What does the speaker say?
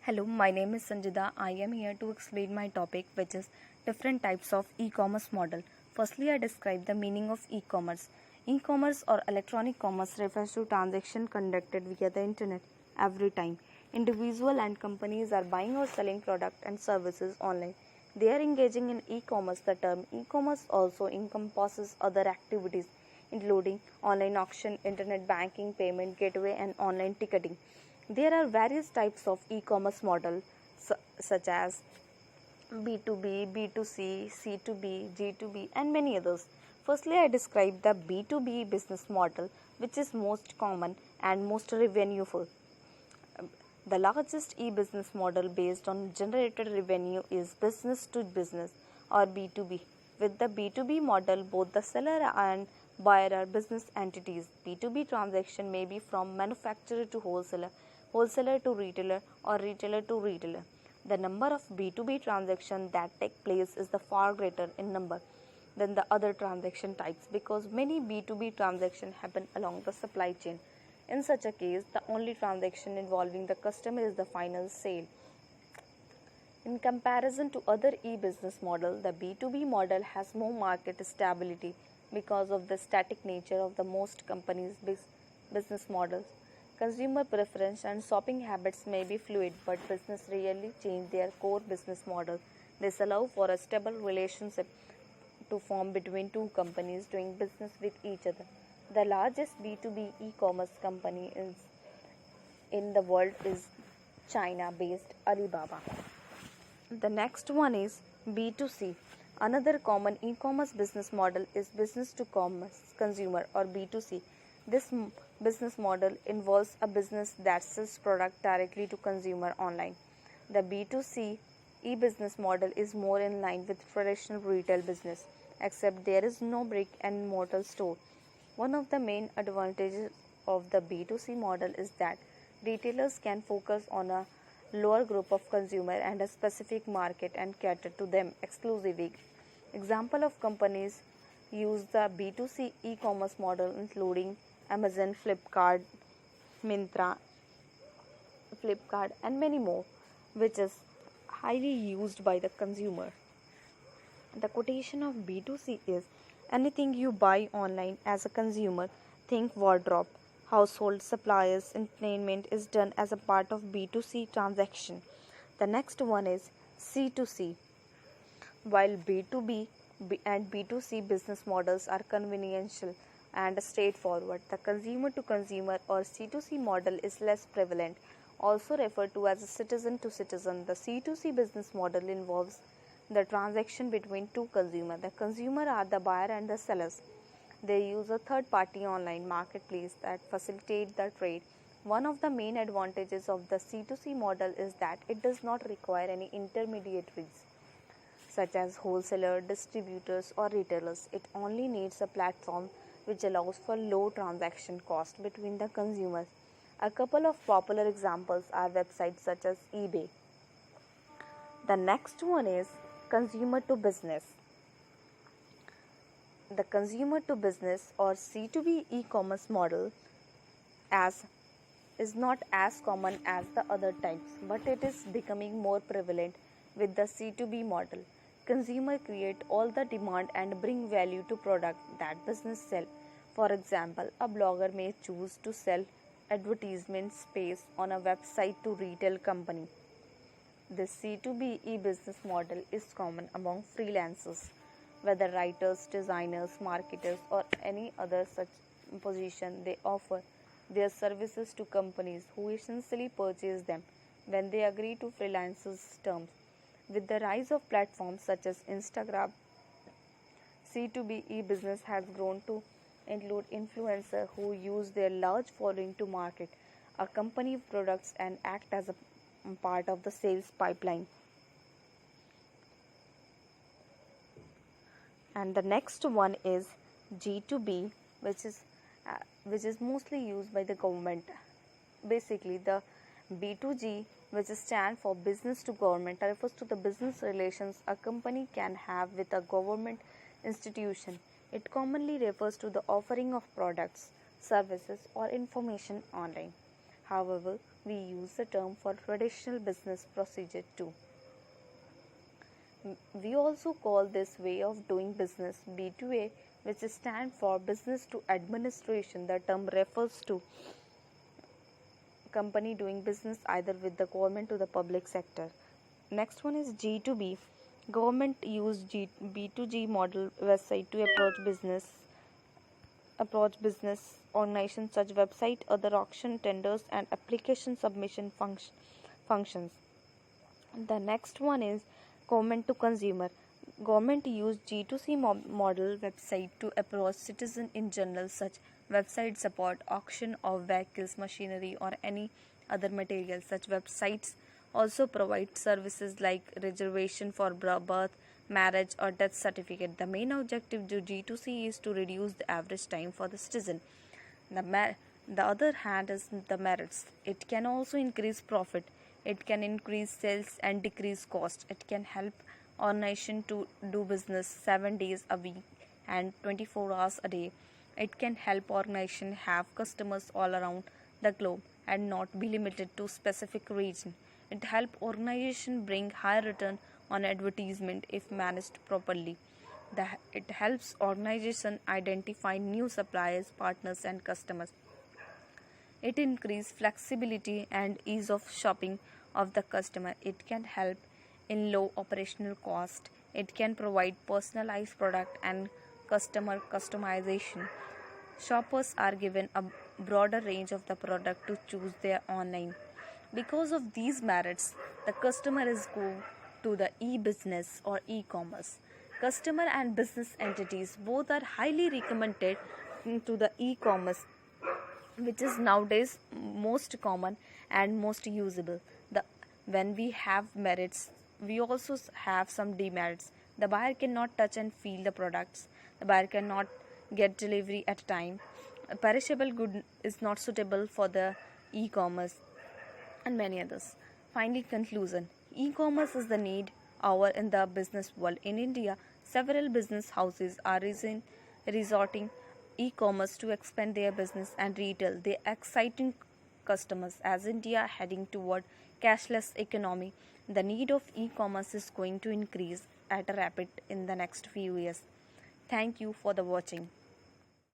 Hello, my name is Sanjida. I am here to explain my topic, which is different types of e-commerce model. Firstly, I describe the meaning of e-commerce. E-commerce or electronic commerce refers to transaction conducted via the internet every time individual and companies are buying or selling product and services online. They are engaging in e-commerce. The term e-commerce also encompasses other activities including online auction, internet banking, payment gateway and online ticketing. There are various types of e-commerce model such as B2B, B2C, C2B, G2B and many others. Firstly, I describe the B2B business model, which is most common and most revenueful. The largest e-business model based on generated revenue is business to business or B2B. With the B2B model, both the seller and buyer are business entities. B2B transaction may be from manufacturer to wholesaler, wholesaler to retailer or retailer to retailer. The number of B2B transactions that take place is the far greater in number than the other transaction types because many B2B transactions happen along the supply chain. In such a case, the only transaction involving the customer is the final sale. In comparison to other e-business models, the B2B model has more market stability because of the static nature of the most companies' business models. Consumer preference and shopping habits may be fluid, but business rarely change their core business model. This allows for a stable relationship to form between two companies doing business with each other. The largest B2B e-commerce company in the world is China-based Alibaba. The next one is B2C. Another common e-commerce business model is business to commerce consumer or B2C. This business model involves a business that sells product directly to consumer online. The B2C e-business model is more in line with traditional retail business, except there is no brick and mortar store. One of the main advantages of the B2C model is that retailers can focus on a lower group of consumers and a specific market and cater to them exclusively. Example of companies use the B2C e-commerce model including Amazon, Flipkart and many more, which is highly used by the consumer. The quotation of B2C is anything you buy online as a consumer, think wardrobe, household supplies, entertainment is done as a part of B2C transaction. The next one is C2C. While B2B and B2C business models are conventional and straightforward, the consumer to consumer or C2C model is less prevalent. Also referred to as a citizen to citizen, the C2C business model involves the transaction between two consumers. The consumer are the buyer and the sellers. They use a third party online marketplace that facilitate the trade. One of the main advantages of the C2C model is that it does not require any intermediaries such as wholesaler, distributors or retailers. It only needs a platform which allows for low transaction cost between the consumers. A couple of popular examples are websites such as eBay. The next one is consumer to business. The consumer to business or C2B e-commerce model is not as common as the other types, but it is becoming more prevalent with the C2B model. Consumer create all the demand and bring value to product that business sell. For example, a blogger may choose to sell advertisement space on a website to retail company. This C2B e-business model is common among freelancers, whether writers, designers, marketers, or any other such position. They offer their services to companies who essentially purchase them when they agree to freelancers' terms. With the rise of platforms such as Instagram, C2B e-business has grown to include influencers who use their large following to market a company products and act as a part of the sales pipeline. And the next one is G2B, which is mostly used by the government. Basically, the B2G, which stands for business to government, refers to the business relations a company can have with a government institution. It commonly refers to the offering of products, services, or information online. However, we use the term for traditional business procedure too. We also call this way of doing business B2A, which stands for business to administration. The term refers to company doing business either with the government or the public sector. Next one is G2B. Government use B2G model website to approach business organizations such website, other auction tenders and application submission functions. The next one is government to consumer. Government use G2C model website to approach citizen in general. Such websites support auction of vehicles, machinery or any other material. Such websites also provide services like reservation for birth, marriage or death certificate. The main objective of G2C is to reduce the average time for the citizen. The other hand is the merits. It can also increase profit. It can increase sales and decrease cost. It can help organization to do business 7 days a week and 24 hours a day. It can help organization have customers all around the globe and not be limited to specific region. It help organization bring high return on advertisement if managed properly. It helps organization identify new suppliers, partners and customers. It increases flexibility and ease of shopping of the customer. It can help in low operational cost. It can provide personalized product and customer customization. Shoppers are given a broader range of the product to choose their online. Because of these merits, the customer is go to the e-business or e-commerce. Customer and business entities both are highly recommended to the e-commerce, which is nowadays most common and most usable. The When we have merits, we also have some demerits. The buyer cannot touch and feel the products. The buyer cannot get delivery at time. A perishable good is not suitable for the e-commerce and many others. Finally, conclusion. E-commerce is the need hour in the business world. In India, several business houses are resorting e-commerce to expand their business and retail. They are exciting customers as India heading toward cashless economy. The need of e-commerce is going to increase at a rapid in the next few years. Thank you for the watching.